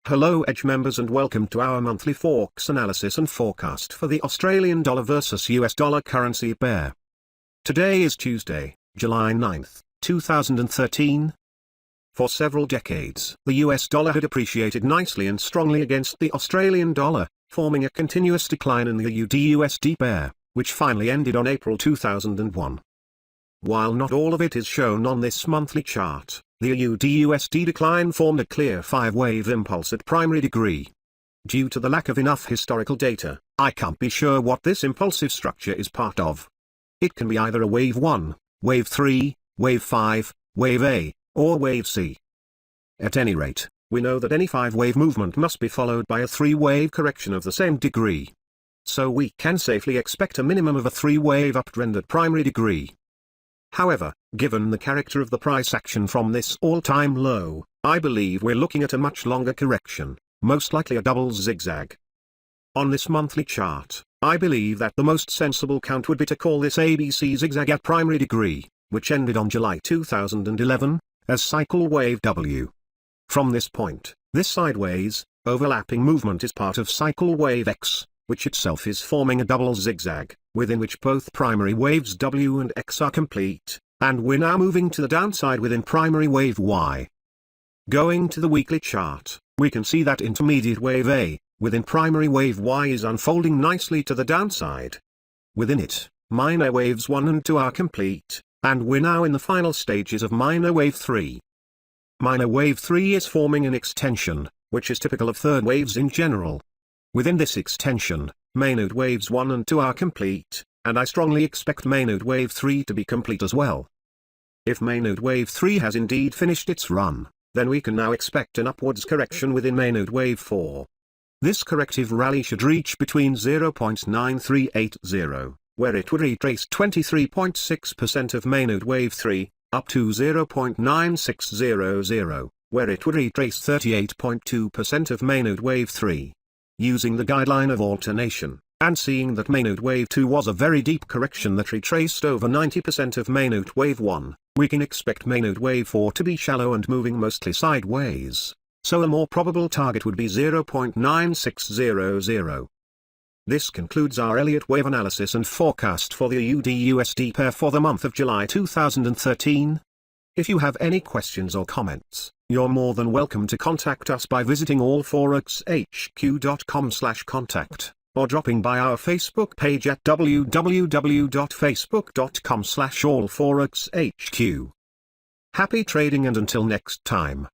Hello Edge members and welcome to our monthly Forex analysis and forecast for the Australian dollar versus US dollar currency pair. Today is Tuesday, July 9th, 2013. For several decades, the US dollar had appreciated nicely and strongly against the Australian dollar, forming a continuous decline in the AUD-USD pair, which finally ended on April 2001. While not all of it is shown on this monthly chart, the AUD-USD decline formed a clear 5-wave impulse at primary degree. Due to the lack of enough historical data, I can't be sure what this impulsive structure is part of. It can be either a wave 1, wave 3, wave 5, wave A, or wave C. At any rate, we know that any 5-wave movement must be followed by a 3-wave correction of the same degree. So we can safely expect a minimum of a 3-wave uptrend at primary degree. However, given the character of the price action from this all-time low, I believe we're looking at a much longer correction, most likely a double zigzag. On this monthly chart, I believe that the most sensible count would be to call this ABC zigzag at primary degree, which ended on July 2011, as cycle wave W. From this point, this sideways, overlapping movement is part of cycle wave X, which itself is forming a double zigzag, within which both primary waves W and X are complete, and we're now moving to the downside within primary wave Y. Going to the weekly chart, we can see that intermediate wave A, within primary wave Y is unfolding nicely to the downside. Within it, minor waves 1 and 2 are complete, and we're now in the final stages of minor wave 3. Minor wave 3 is forming an extension, which is typical of third waves in general. Within this extension, mainode waves 1 and 2 are complete, and I strongly expect mainode wave 3 to be complete as well. If mainode wave 3 has indeed finished its run, then we can now expect an upwards correction within mainode wave 4. This corrective rally should reach between 0.9380, where it would retrace 23.6% of mainode wave 3, up to 0.9600, where it would retrace 38.2% of mainode wave 3. Using the guideline of alternation, and seeing that mainode wave 2 was a very deep correction that retraced over 90% of mainode wave 1, we can expect mainode wave 4 to be shallow and moving mostly sideways, so a more probable target would be 0.9600. This concludes our Elliott Wave analysis and forecast for the AUD-USD pair for the month of July 2013. If you have any questions or comments, you're more than welcome to contact us by visiting allforexhq.com/contact, or dropping by our Facebook page at www.facebook.com/allforexhq. Happy trading and until next time.